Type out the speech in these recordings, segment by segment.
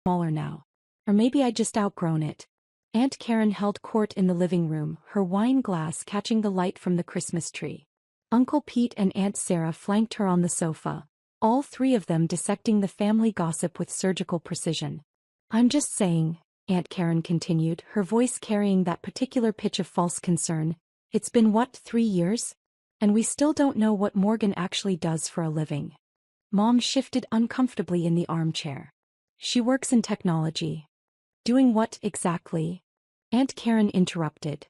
smaller now. Or maybe I'd just outgrown it. Aunt Karen held court in the living room, her wine glass catching the light from the Christmas tree. Uncle Pete and Aunt Sarah flanked her on the sofa, all three of them dissecting the family gossip with surgical precision. I'm just saying, Aunt Karen continued, her voice carrying that particular pitch of false concern. It's been what, 3 years? And we still don't know what Morgan actually does for a living. Mom shifted uncomfortably in the armchair. She works in technology. Doing what exactly? Aunt Karen interrupted.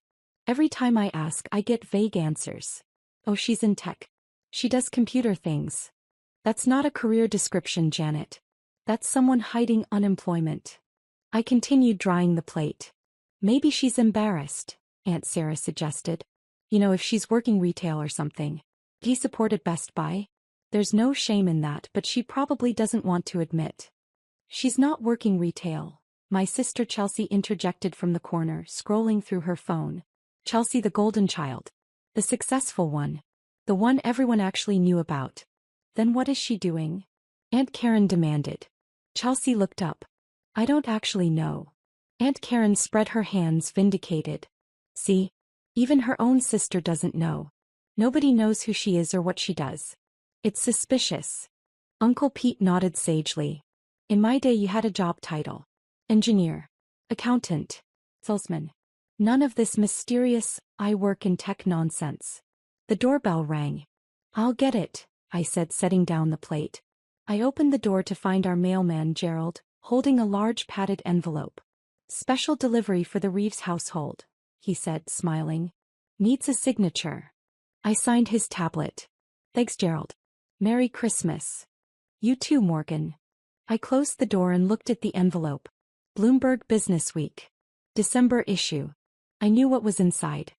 Every time I ask, I get vague answers. Oh, she's in tech. She does computer things. That's not a career description, Janet. That's someone hiding unemployment. I continued drying the plate. Maybe she's embarrassed, Aunt Sarah suggested. You know, if she's working retail or something. He supported Best Buy. There's no shame in that, but she probably doesn't want to admit. She's not working retail, my sister Chelsea interjected from the corner, scrolling through her phone. Chelsea, the golden child. The successful one. The one everyone actually knew about. Then what is she doing? Aunt Karen demanded. Chelsea looked up. I don't actually know. Aunt Karen spread her hands, vindicated. See? Even her own sister doesn't know. Nobody knows who she is or what she does. It's suspicious. Uncle Pete nodded sagely. In my day you had a job title. Engineer. Accountant. Salesman. None of this mysterious, I work in tech nonsense. The doorbell rang. I'll get it, I said, setting down the plate. I opened the door to find our mailman Gerald, holding a large padded envelope. Special delivery for the Reeves household, he said, smiling. Needs a signature. I signed his tablet. Thanks, Gerald. Merry Christmas. You too, Morgan. I closed the door and looked at the envelope. Bloomberg Business Week. December issue. I knew what was inside.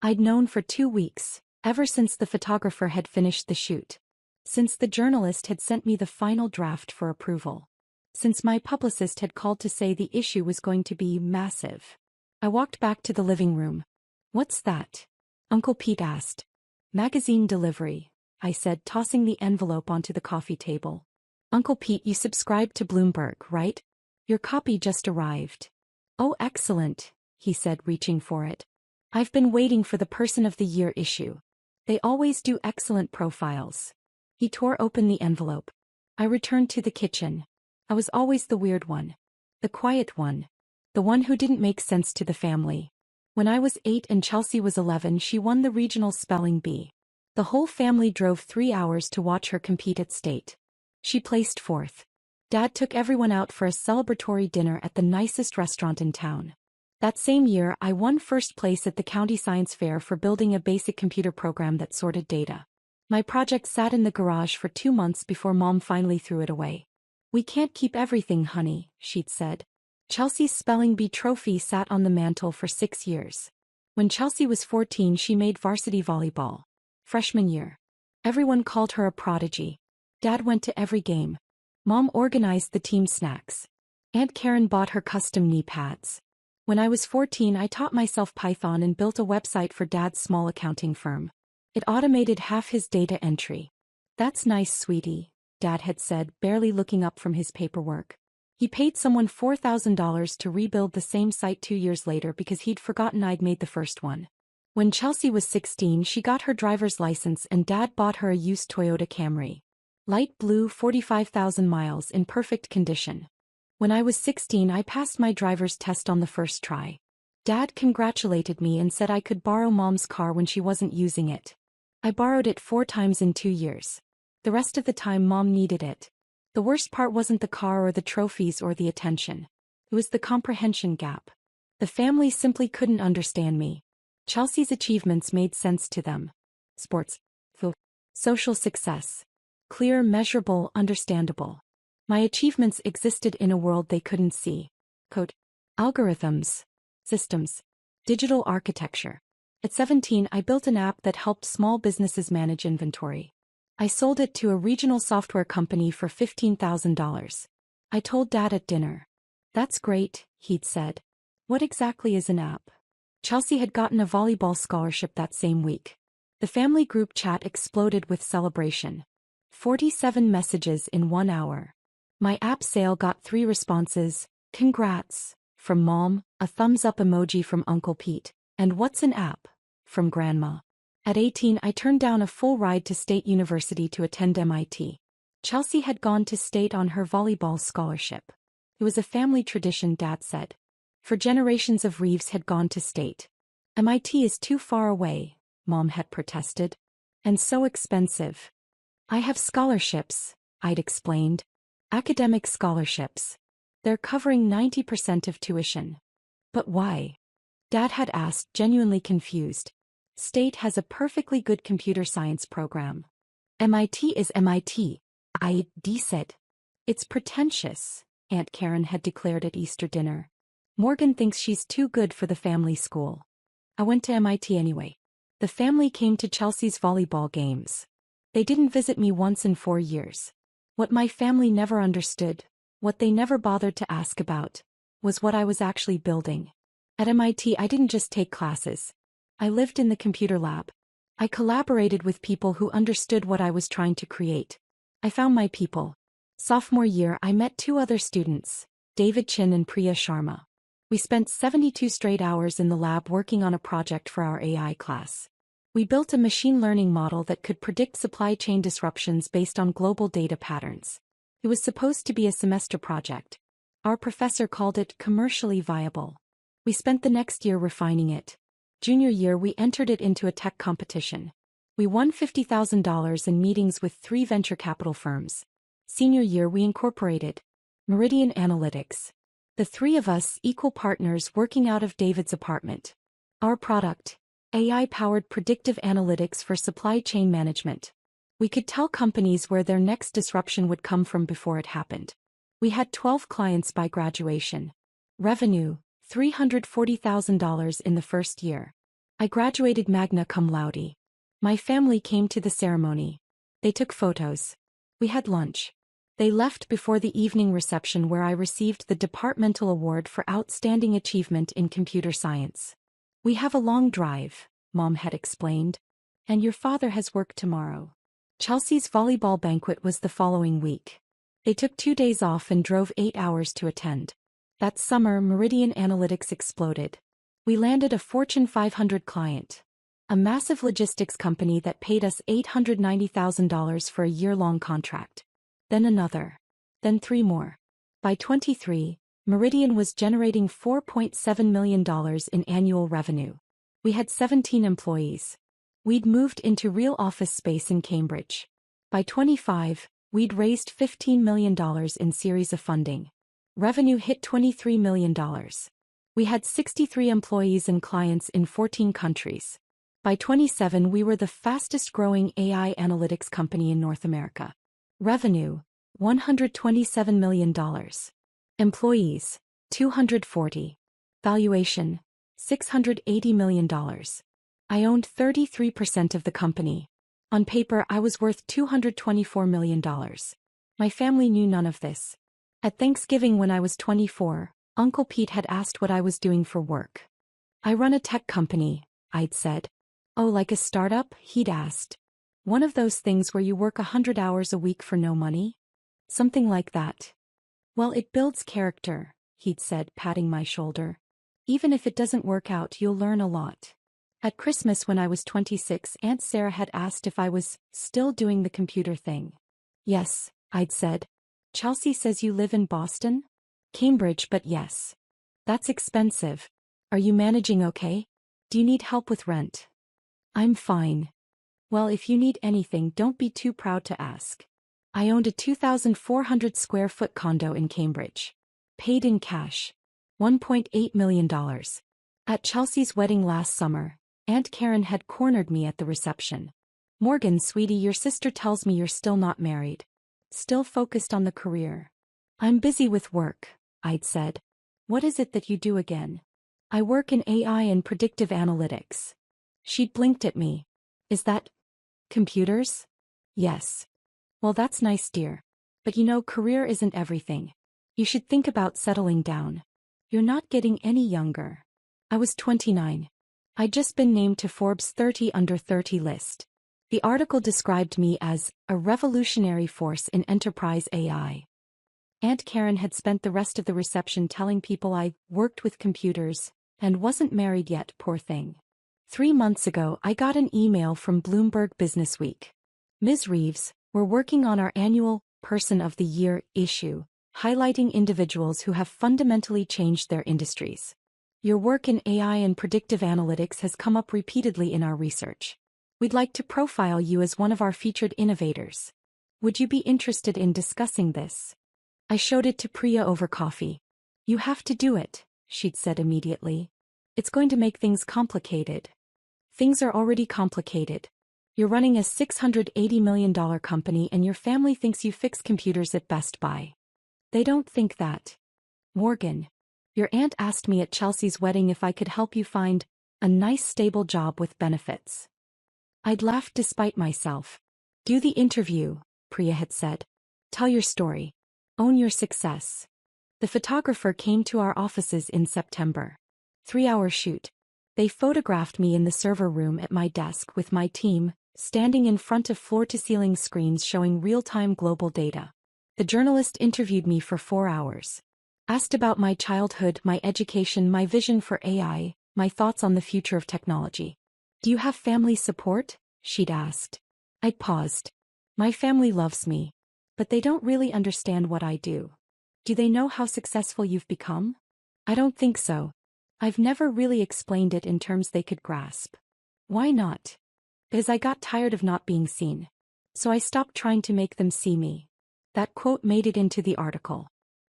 I'd known for 2 weeks, ever since the photographer had finished the shoot. Since the journalist had sent me the final draft for approval. Since my publicist had called to say the issue was going to be massive. I walked back to the living room. What's that? Uncle Pete asked. Magazine delivery, I said, tossing the envelope onto the coffee table. Uncle Pete, you subscribe to Bloomberg, right? Your copy just arrived. Oh, excellent, he said, reaching for it. I've been waiting for the Person of the Year issue. They always do excellent profiles. He tore open the envelope. I returned to the kitchen. I was always the weird one. The quiet one. The one who didn't make sense to the family. When I was 8 and Chelsea was 11, she won the regional spelling bee. The whole family drove 3 hours to watch her compete at state. She placed 4th. Dad took everyone out for a celebratory dinner at the nicest restaurant in town. That same year, I won first place at the county science fair for building a basic computer program that sorted data. My project sat in the garage for 2 months before Mom finally threw it away. We can't keep everything, honey, she'd said. Chelsea's spelling bee trophy sat on the mantle for 6 years. When Chelsea was 14, she made varsity volleyball. Freshman year. Everyone called her a prodigy. Dad went to every game. Mom organized the team snacks. Aunt Karen bought her custom knee pads. When I was 14, I taught myself Python and built a website for Dad's small accounting firm. It automated half his data entry. That's nice, sweetie, Dad had said, barely looking up from his paperwork. He paid someone $4,000 to rebuild the same site 2 years later because he'd forgotten I'd made the first one. When Chelsea was 16, she got her driver's license and Dad bought her a used Toyota Camry. Light blue, 45,000 miles, in perfect condition. When I was 16, I passed my driver's test on the first try. Dad congratulated me and said I could borrow Mom's car when she wasn't using it. I borrowed it 4 times in 2 years. The rest of the time Mom needed it. The worst part wasn't the car or the trophies or the attention. It was the comprehension gap. The family simply couldn't understand me. Chelsea's achievements made sense to them. Sports. Social success. Clear, measurable, understandable. My achievements existed in a world they couldn't see. Code. Algorithms. Systems. Digital architecture. At 17, I built an app that helped small businesses manage inventory. I sold it to a regional software company for $15,000. I told Dad at dinner. That's great, he'd said. What exactly is an app? Chelsea had gotten a volleyball scholarship that same week. The family group chat exploded with celebration. 47 messages in 1 hour. My app sale got 3 responses: "Congrats" from Mom, a thumbs up emoji from Uncle Pete, and "What's an app?" from Grandma. At 18, I turned down a full ride to State University to attend MIT. Chelsea had gone to State on her volleyball scholarship. It was a family tradition, Dad said. For generations of Reeves had gone to State. MIT is too far away, Mom had protested. And so expensive. I have scholarships, I'd explained. Academic scholarships. They're covering 90% of tuition. But why? Dad had asked, genuinely confused. State has a perfectly good computer science program. MIT is MIT, I'd said. It's pretentious, Aunt Karen had declared at Easter dinner. Morgan thinks she's too good for the family school. I went to MIT anyway. The family came to Chelsea's volleyball games. They didn't visit me once in 4 years. What my family never understood, what they never bothered to ask about, was what I was actually building. At MIT, I didn't just take classes. I lived in the computer lab. I collaborated with people who understood what I was trying to create. I found my people. Sophomore year, I met 2 other students, David Chin and Priya Sharma. We spent 72 straight hours in the lab working on a project for our AI class. We built a machine learning model that could predict supply chain disruptions based on global data patterns. It was supposed to be a semester project. Our professor called it commercially viable. We spent the next year refining it. Junior year, we entered it into a tech competition. We won $50,000 in meetings with 3 venture capital firms. Senior year, we incorporated Meridian Analytics. The 3 of us, equal partners working out of David's apartment. Our product, AI-powered predictive analytics for supply chain management. We could tell companies where their next disruption would come from before it happened. We had 12 clients by graduation. Revenue, $340,000 in the first year. I graduated magna cum laude. My family came to the ceremony. They took photos. We had lunch. They left before the evening reception where I received the departmental award for outstanding achievement in computer science. We have a long drive, Mom had explained. And your father has work tomorrow. Chelsea's volleyball banquet was the following week. They took 2 days off and drove 8 hours to attend. That summer, Meridian Analytics exploded. We landed a Fortune 500 client. A massive logistics company that paid us $890,000 for a year-long contract. Then another. Then 3 more. By 23, Meridian was generating $4.7 million in annual revenue. We had 17 employees. We'd moved into real office space in Cambridge. By 25, we'd raised $15 million in series of funding. Revenue hit $23 million. We had 63 employees and clients in 14 countries. By 27, we were the fastest-growing AI analytics company in North America. Revenue, $127 million. Employees, 240. Valuation, $680 million. I owned 33% of the company. On paper, I was worth $224 million. My family knew none of this. At Thanksgiving when I was 24, Uncle Pete had asked what I was doing for work. I run a tech company, I'd said. Oh, like a startup? He'd asked. One of those things where you work 100 hours a week for no money? Something like that. Well, it builds character, he'd said, patting my shoulder. Even if it doesn't work out, you'll learn a lot. At Christmas when I was 26, Aunt Sarah had asked if I was still doing the computer thing. Yes, I'd said. Chelsea says you live in Boston? Cambridge, but yes. That's expensive. Are you managing okay? Do you need help with rent? I'm fine. Well, if you need anything, don't be too proud to ask. I owned a 2,400 square foot condo in Cambridge. Paid in cash. $1.8 million. At Chelsea's wedding last summer, Aunt Karen had cornered me at the reception. Morgan, sweetie, your sister tells me you're still not married. Still focused on the career. I'm busy with work, I'd said. What is it that you do again? I work in AI and predictive analytics. She'd blinked at me. Is that computers? Yes. Well, that's nice, dear. But you know, career isn't everything. You should think about settling down. You're not getting any younger. I was 29. I'd just been named to Forbes 30 under 30 list. The article described me as a revolutionary force in enterprise AI. Aunt Karen had spent the rest of the reception telling people I worked with computers and wasn't married yet, poor thing. 3 months ago, I got an email from Bloomberg Businessweek. Ms. Reeves, we're working on our annual Person of the Year issue, highlighting individuals who have fundamentally changed their industries. Your work in AI and predictive analytics has come up repeatedly in our research. We'd like to profile you as one of our featured innovators. Would you be interested in discussing this? I showed it to Priya over coffee. You have to do it, she'd said immediately. It's going to make things complicated. Things are already complicated. You're running a $680 million company and your family thinks you fix computers at Best Buy. They don't think that. Morgan, your aunt asked me at Chelsea's wedding if I could help you find a nice stable job with benefits. I'd laughed despite myself. Do the interview, Priya had said. Tell your story. Own your success. The photographer came to our offices in September. 3-hour shoot. They photographed me in the server room at my desk with my team, standing in front of floor-to-ceiling screens showing real-time global data. The journalist interviewed me for 4 hours. Asked about my childhood, my education, my vision for AI, my thoughts on the future of technology. Do you have family support? She'd asked. I'd paused. My family loves me. But they don't really understand what I do. Do they know how successful you've become? I don't think so. I've never really explained it in terms they could grasp. Why not? Because I got tired of not being seen. So I stopped trying to make them see me. That quote made it into the article.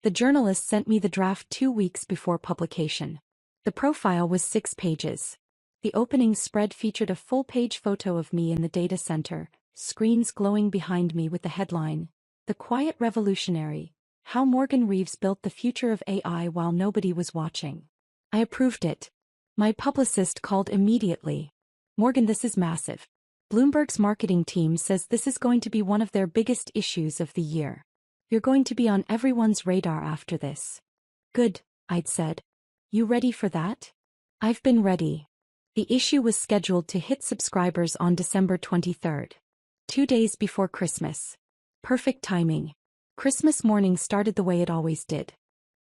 The journalist sent me the draft 2 weeks before publication. The profile was 6 pages. The opening spread featured a full-page photo of me in the data center, screens glowing behind me with the headline, "The Quiet Revolutionary, How Morgan Reeves Built the Future of AI While Nobody Was Watching." I approved it. My publicist called immediately. Morgan, this is massive. Bloomberg's marketing team says this is going to be one of their biggest issues of the year. You're going to be on everyone's radar after this. Good, I'd said. You ready for that? I've been ready. The issue was scheduled to hit subscribers on December 23rd. 2 days before Christmas. Perfect timing. Christmas morning started the way it always did.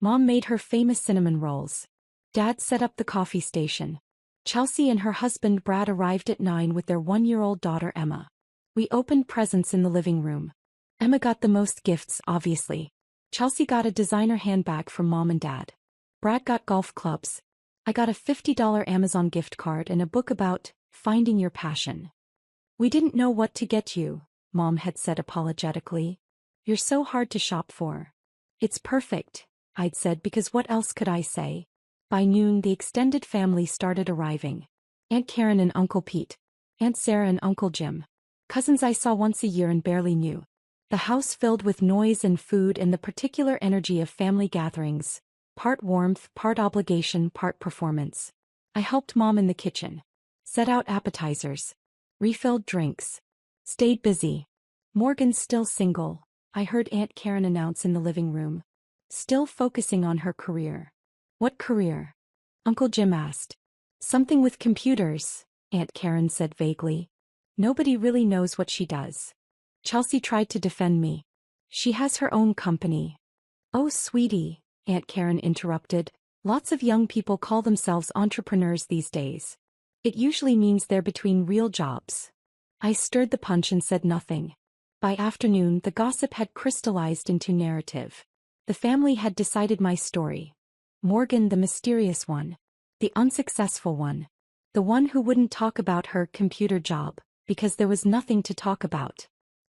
Mom made her famous cinnamon rolls. Dad set up the coffee station. Chelsea and her husband Brad arrived at 9 with their 1-year-old daughter Emma. We opened presents in the living room. Emma got the most gifts, obviously. Chelsea got a designer handbag from Mom and Dad. Brad got golf clubs. I got a $50 Amazon gift card and a book about finding your passion. We didn't know what to get you, Mom had said apologetically. You're so hard to shop for. It's perfect, I'd said, because what else could I say? By noon, the extended family started arriving. Aunt Karen and Uncle Pete. Aunt Sarah and Uncle Jim. Cousins I saw once a year and barely knew. The house filled with noise and food and the particular energy of family gatherings. Part warmth, part obligation, part performance. I helped Mom in the kitchen. Set out appetizers. Refilled drinks. Stayed busy. Morgan's still single, I heard Aunt Karen announce in the living room. Still focusing on her career. What career? Uncle Jim asked. Something with computers, Aunt Karen said vaguely. Nobody really knows what she does. Chelsea tried to defend me. She has her own company. Oh, sweetie, Aunt Karen interrupted. Lots of young people call themselves entrepreneurs these days. It usually means they're between real jobs. I stirred the punch and said nothing. By afternoon, the gossip had crystallized into narrative. The family had decided my story. Morgan, the mysterious one. The unsuccessful one. The one who wouldn't talk about her computer job, because there was nothing to talk about.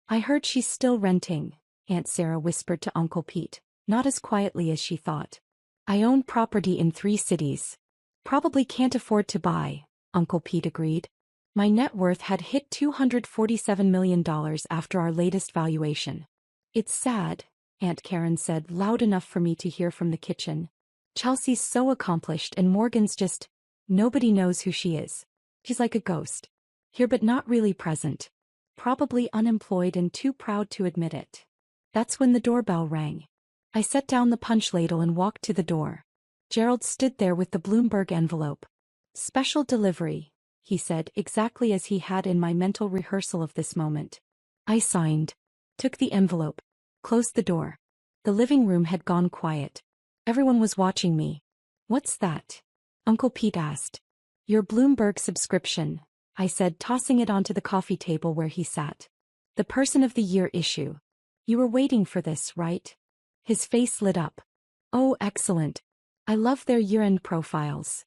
I heard she's still renting, Aunt Sarah whispered to Uncle Pete, not as quietly as she thought. I own property in 3 cities. Probably can't afford to buy, Uncle Pete agreed. My net worth had hit $247 million after our latest valuation. It's sad, Aunt Karen said, loud enough for me to hear from the kitchen. Chelsea's so accomplished and Morgan's just, nobody knows who she is. She's like a ghost. Here but not really present. Probably unemployed and too proud to admit it. That's when the doorbell rang. I set down the punch ladle and walked to the door. Gerald stood there with the Bloomberg envelope. Special delivery, he said, exactly as he had in my mental rehearsal of this moment. I signed, took the envelope, closed the door. The living room had gone quiet. Everyone was watching me. "What's that?" Uncle Pete asked. "Your Bloomberg subscription," I said, tossing it onto the coffee table where he sat. "The Person of the Year issue. You were waiting for this, right?" His face lit up. "Oh, excellent. I love their year-end profiles."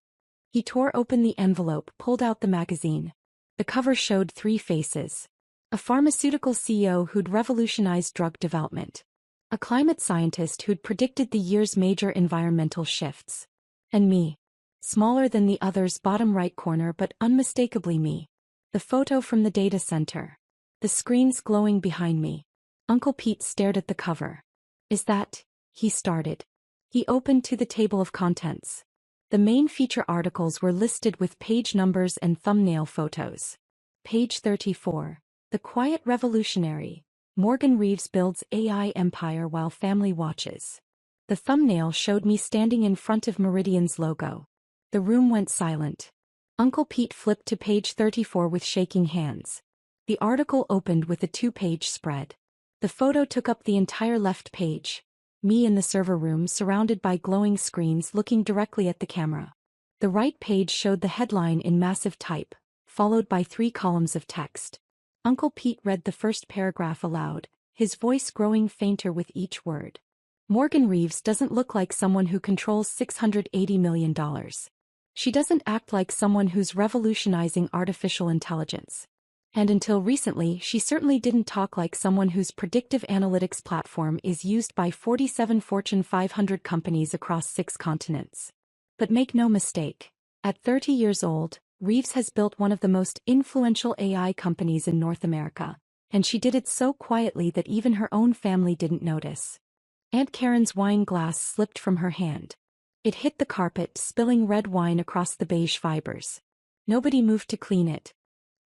He tore open the envelope, pulled out the magazine. The cover showed three faces. A pharmaceutical CEO who'd revolutionized drug development. A climate scientist who'd predicted the year's major environmental shifts. And me. Smaller than the others, bottom right corner, but unmistakably me. The photo from the data center. The screens glowing behind me. Uncle Pete stared at the cover. "Is that?" he started. He opened to the table of contents. The main feature articles were listed with page numbers and thumbnail photos. Page 34. The Quiet Revolutionary. Morgan Reeves builds AI empire while family watches. The thumbnail showed me standing in front of Meridian's logo. The room went silent. Uncle Pete flipped to page 34 with shaking hands. The article opened with a 2-page spread. The photo took up the entire left page. Me in the server room surrounded by glowing screens looking directly at the camera. The right page showed the headline in massive type, followed by 3 columns of text. Uncle Pete read the first paragraph aloud, his voice growing fainter with each word. "Morgan Reeves doesn't look like someone who controls $680 million. She doesn't act like someone who's revolutionizing artificial intelligence. And until recently, she certainly didn't talk like someone whose predictive analytics platform is used by 47 Fortune 500 companies across 6 continents. But make no mistake, at 30 years old, Reeves has built one of the most influential AI companies in North America, and she did it so quietly that even her own family didn't notice." Aunt Karen's wine glass slipped from her hand. It hit the carpet, spilling red wine across the beige fibers. Nobody moved to clean it.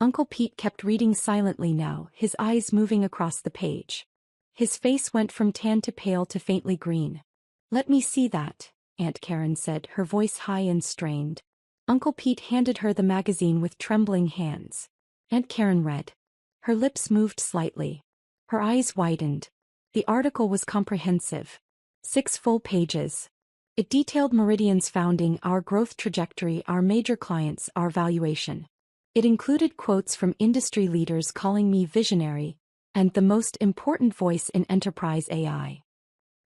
Uncle Pete kept reading silently now, his eyes moving across the page. His face went from tan to pale to faintly green. "Let me see that," Aunt Karen said, her voice high and strained. Uncle Pete handed her the magazine with trembling hands. Aunt Karen read. Her lips moved slightly. Her eyes widened. The article was comprehensive. 6 full pages. It detailed Meridian's founding, our growth trajectory, our major clients, our valuation. It included quotes from industry leaders calling me visionary, and the most important voice in enterprise AI.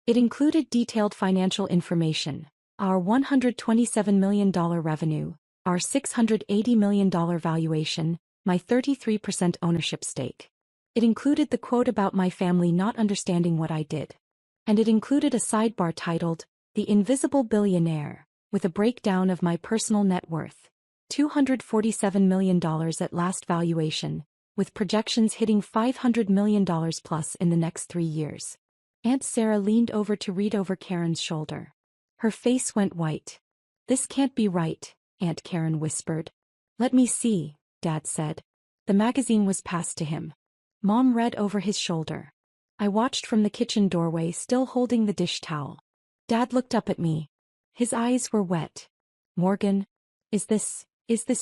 It included detailed financial information, our $127 million revenue, our $680 million valuation, my 33% ownership stake. It included the quote about my family not understanding what I did. And it included a sidebar titled, The Invisible Billionaire, with a breakdown of my personal net worth. $247 million at last valuation, with projections hitting $500 million plus in the next 3 years. Aunt Sarah leaned over to read over Karen's shoulder. Her face went white. "This can't be right," Aunt Karen whispered. "Let me see," Dad said. The magazine was passed to him. Mom read over his shoulder. I watched from the kitchen doorway, still holding the dish towel. Dad looked up at me. His eyes were wet. "Morgan, is this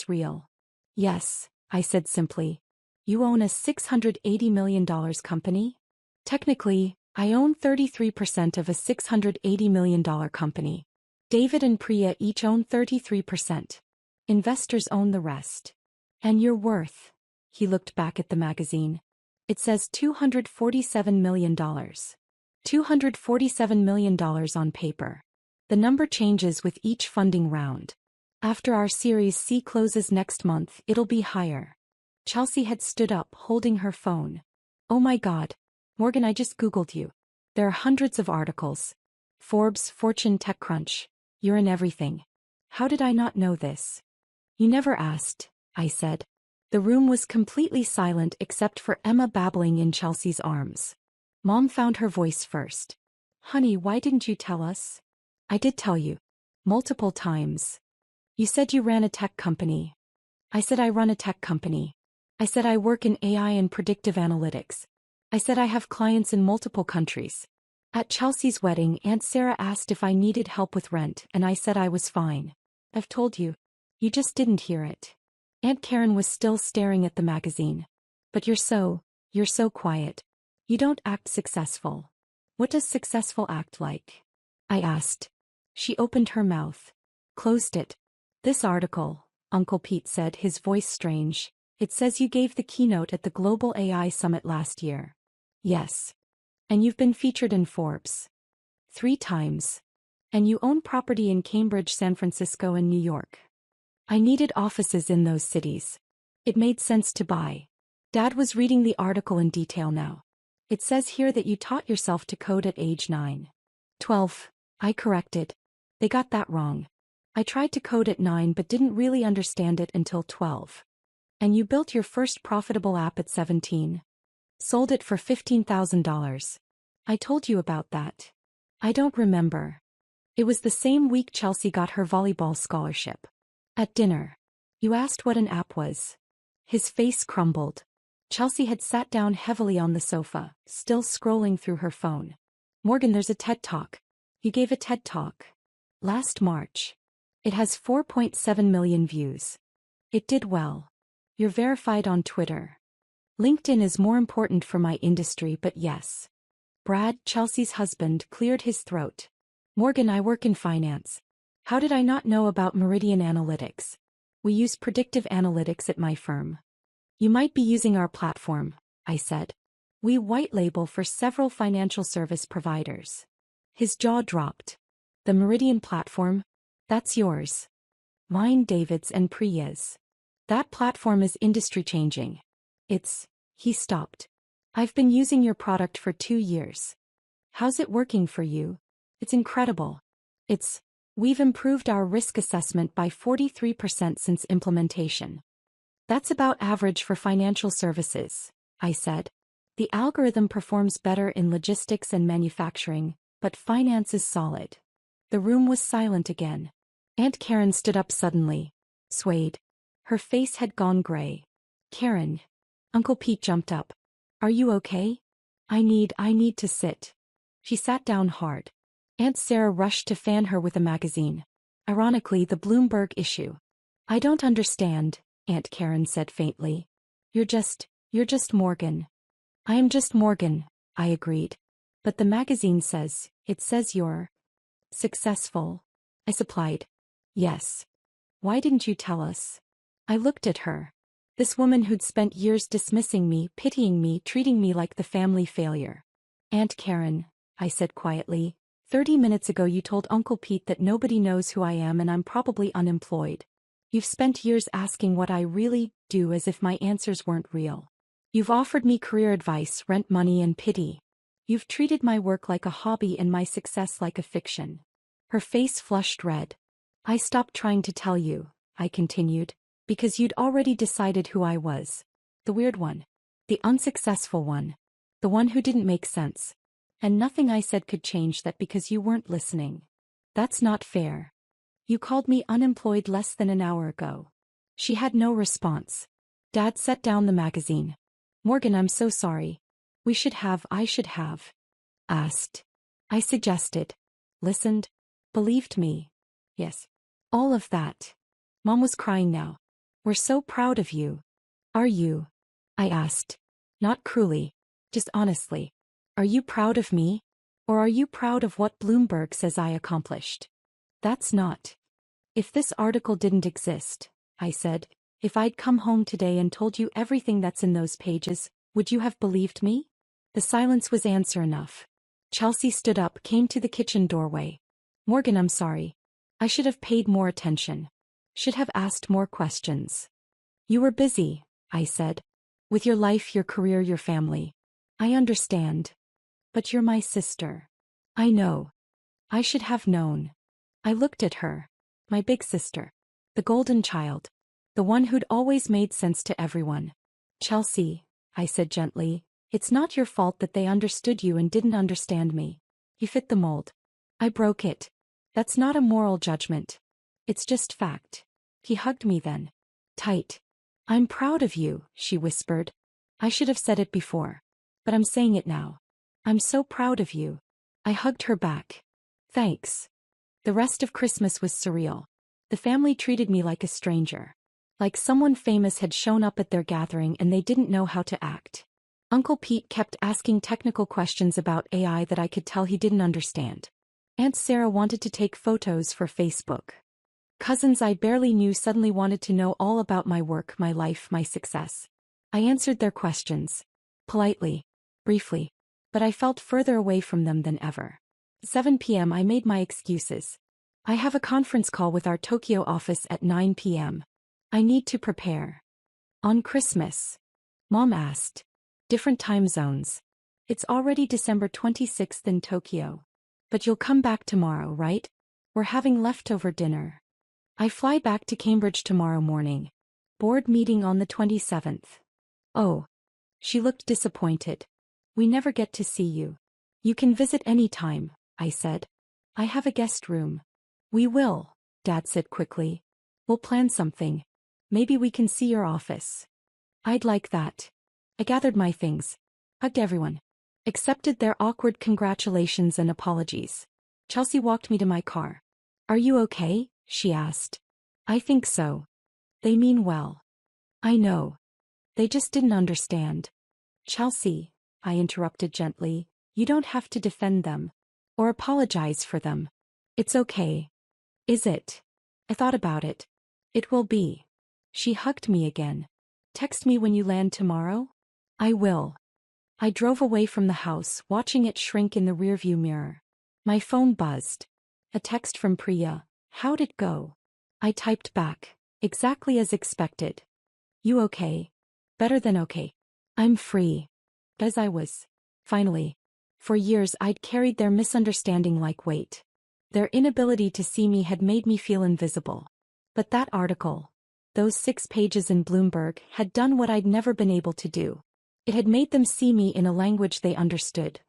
real?" "Yes," I said simply. "You own a $680 million company?" "Technically, I own 33% of a $680 million company. David and Priya each own 33%. Investors own the rest. And your worth?" He looked back at the magazine. "It says $247 million. $247 million on paper. The number changes with each funding round. After our Series C closes next month, it'll be higher." Chelsea had stood up, holding her phone. "Oh my God. Morgan, I just Googled you. There are hundreds of articles. Forbes, Fortune, TechCrunch. You're in everything. How did I not know this?" "You never asked," I said. The room was completely silent except for Emma babbling in Chelsea's arms. Mom found her voice first. "Honey, why didn't you tell us?" "I did tell you. Multiple times. You said you ran a tech company." "I said I run a tech company. I said I work in AI and predictive analytics. I said I have clients in multiple countries. At Chelsea's wedding, Aunt Sarah asked if I needed help with rent, and I said I was fine. I've told you. You just didn't hear it." Aunt Karen was still staring at the magazine. "But you're so quiet. You don't act successful." What does successful act like? I asked. She opened her mouth. Closed it. This article, Uncle Pete said, his voice strange. It says you gave the keynote at the Global AI Summit last year. Yes. And you've been featured in Forbes. 3 times. And you own property in Cambridge, San Francisco, and New York. I needed offices in those cities. It made sense to buy. Dad was reading the article in detail now. It says here that you taught yourself to code at age 9. 12, I corrected. They got that wrong. I tried to code at 9 but didn't really understand it until 12. And you built your first profitable app at 17. Sold it for $15,000. I told you about that. I don't remember. It was the same week Chelsea got her volleyball scholarship. At dinner. You asked what an app was. His face crumbled. Chelsea had sat down heavily on the sofa, still scrolling through her phone. Morgan, there's a TED Talk. You gave a TED Talk. Last March. It has 4.7 million views. It did well. You're verified on Twitter. LinkedIn is more important for my industry, but yes. Brad, Chelsea's husband, cleared his throat. Morgan, I work in finance. How did I not know about Meridian Analytics? We use predictive analytics at my firm. You might be using our platform, I said. We white label for several financial service providers. His jaw dropped. The Meridian platform? That's yours. Mine, David's, and Priya's. That platform is industry-changing. He stopped. I've been using your product for 2 years. How's it working for you? It's incredible. We've improved our risk assessment by 43% since implementation. That's about average for financial services, I said. The algorithm performs better in logistics and manufacturing, but finance is solid. The room was silent again. Aunt Karen stood up suddenly. Swayed. Her face had gone gray. Karen. Uncle Pete jumped up. Are you okay? I need to sit. She sat down hard. Aunt Sarah rushed to fan her with a magazine. Ironically, the Bloomberg issue. I don't understand, Aunt Karen said faintly. You're just Morgan. I am just Morgan, I agreed. But the magazine says you're successful. I supplied. Yes. Why didn't you tell us? I looked at her. This woman who'd spent years dismissing me, pitying me, treating me like the family failure. Aunt Karen, I said quietly, 30 minutes ago you told Uncle Pete that nobody knows who I am and I'm probably unemployed. You've spent years asking what I really do as if my answers weren't real. You've offered me career advice, rent money, and pity. You've treated my work like a hobby and my success like a fiction. Her face flushed red. I stopped trying to tell you, I continued, because you'd already decided who I was. The weird one. The unsuccessful one. The one who didn't make sense. And nothing I said could change that because you weren't listening. That's not fair. You called me unemployed less than an hour ago. She had no response. Dad set down the magazine. Morgan, I'm so sorry. I should have. Asked. I suggested. Listened. Believed me. Yes. All of that. Mom was crying now. We're so proud of you. Are you? I asked. Not cruelly. Just honestly. Are you proud of me? Or are you proud of what Bloomberg says I accomplished? That's not. If this article didn't exist, I said, if I'd come home today and told you everything that's in those pages, would you have believed me? The silence was answer enough. Chelsea stood up, came to the kitchen doorway. Morgan, I'm sorry. I should have paid more attention. Should have asked more questions. You were busy, I said. With your life, your career, your family. I understand. But you're my sister. I know. I should have known. I looked at her. My big sister. The golden child. The one who'd always made sense to everyone. Chelsea, I said gently, it's not your fault that they understood you and didn't understand me. You fit the mold. I broke it. That's not a moral judgment. It's just fact. He hugged me then. Tight. I'm proud of you, she whispered. I should have said it before. But I'm saying it now. I'm so proud of you. I hugged her back. Thanks. The rest of Christmas was surreal. The family treated me like a stranger. Like someone famous had shown up at their gathering and they didn't know how to act. Uncle Pete kept asking technical questions about AI that I could tell he didn't understand. Aunt Sarah wanted to take photos for Facebook. Cousins I barely knew suddenly wanted to know all about my work, my life, my success. I answered their questions. Politely. Briefly. But I felt further away from them than ever. 7 p.m. I made my excuses. I have a conference call with our Tokyo office at 9 p.m. I need to prepare. On Christmas? Mom asked. Different time zones. It's already December 26th in Tokyo. But you'll come back tomorrow, right? We're having leftover dinner. I fly back to Cambridge tomorrow morning. Board meeting on the 27th. Oh. She looked disappointed. We never get to see you. You can visit any time, I said. I have a guest room. We will, Dad said quickly. We'll plan something. Maybe we can see your office. I'd like that. I gathered my things. Hugged everyone. Accepted their awkward congratulations and apologies. Chelsea walked me to my car. Are you okay? She asked. I think so. They mean well. I know. They just didn't understand. Chelsea, I interrupted gently, you don't have to defend them. Or apologize for them. It's okay. Is it? I thought about it. It will be. She hugged me again. Text me when you land tomorrow? I will. I drove away from the house, watching it shrink in the rearview mirror. My phone buzzed. A text from Priya. How'd it go? I typed back. Exactly as expected. You okay? Better than okay. I'm free. As I was. Finally. For years I'd carried their misunderstanding like weight. Their inability to see me had made me feel invisible. But that article, those 6 pages in Bloomberg, had done what I'd never been able to do. It had made them see me in a language they understood.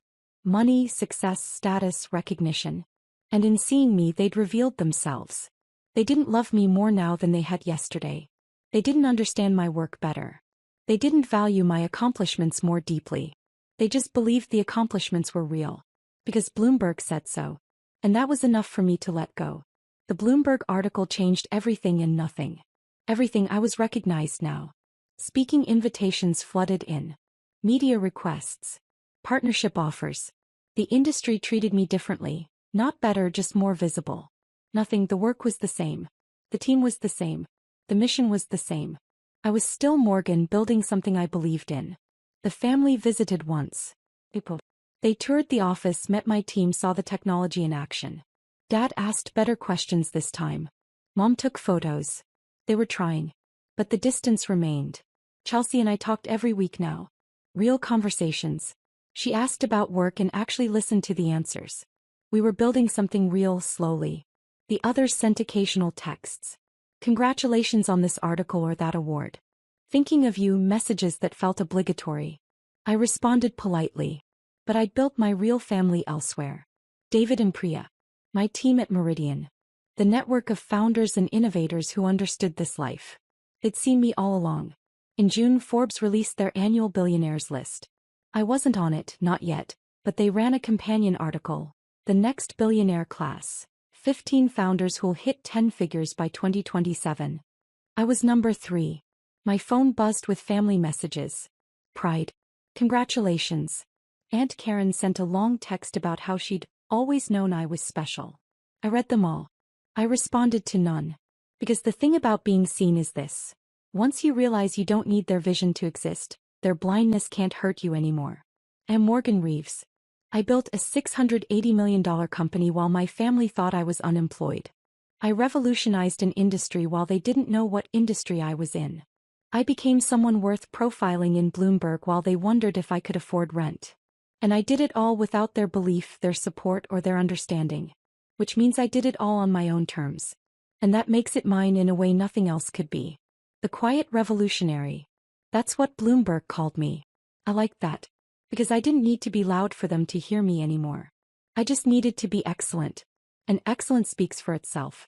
Money, success, status, recognition. And in seeing me they'd revealed themselves. They didn't love me more now than they had yesterday. They didn't understand my work better. They didn't value my accomplishments more deeply. They just believed the accomplishments were real. Because Bloomberg said so. And that was enough for me to let go. The Bloomberg article changed everything and nothing. Everything. I was recognized now. Speaking invitations flooded in. Media requests. Partnership offers. The industry treated me differently. Not better, just more visible. Nothing. The work was the same. The team was the same. The mission was the same. I was still Morgan, building something I believed in. The family visited once. They toured the office, met my team, saw the technology in action. Dad asked better questions this time. Mom took photos. They were trying. But the distance remained. Chelsea and I talked every week now. Real conversations. She asked about work and actually listened to the answers. We were building something real slowly. The others sent occasional texts. Congratulations on this article or that award. Thinking of you, messages that felt obligatory. I responded politely. But I'd built my real family elsewhere. David and Priya. My team at Meridian. The network of founders and innovators who understood this life. They'd seen me all along. In June, Forbes released their annual billionaires list. I wasn't on it, not yet, but they ran a companion article. The next billionaire class. 15 founders who'll hit 10 figures by 2027. I was number 3. My phone buzzed with family messages. Pride. Congratulations. Aunt Karen sent a long text about how she'd always known I was special. I read them all. I responded to none. Because the thing about being seen is this. Once you realize you don't need their vision to exist, their blindness can't hurt you anymore. I'm Morgan Reeves. I built a $680 million company while my family thought I was unemployed. I revolutionized an industry while they didn't know what industry I was in. I became someone worth profiling in Bloomberg while they wondered if I could afford rent. And I did it all without their belief, their support, or their understanding. Which means I did it all on my own terms. And that makes it mine in a way nothing else could be. The quiet revolutionary. That's what Bloomberg called me. I liked that. Because I didn't need to be loud for them to hear me anymore. I just needed to be excellent. And excellence speaks for itself.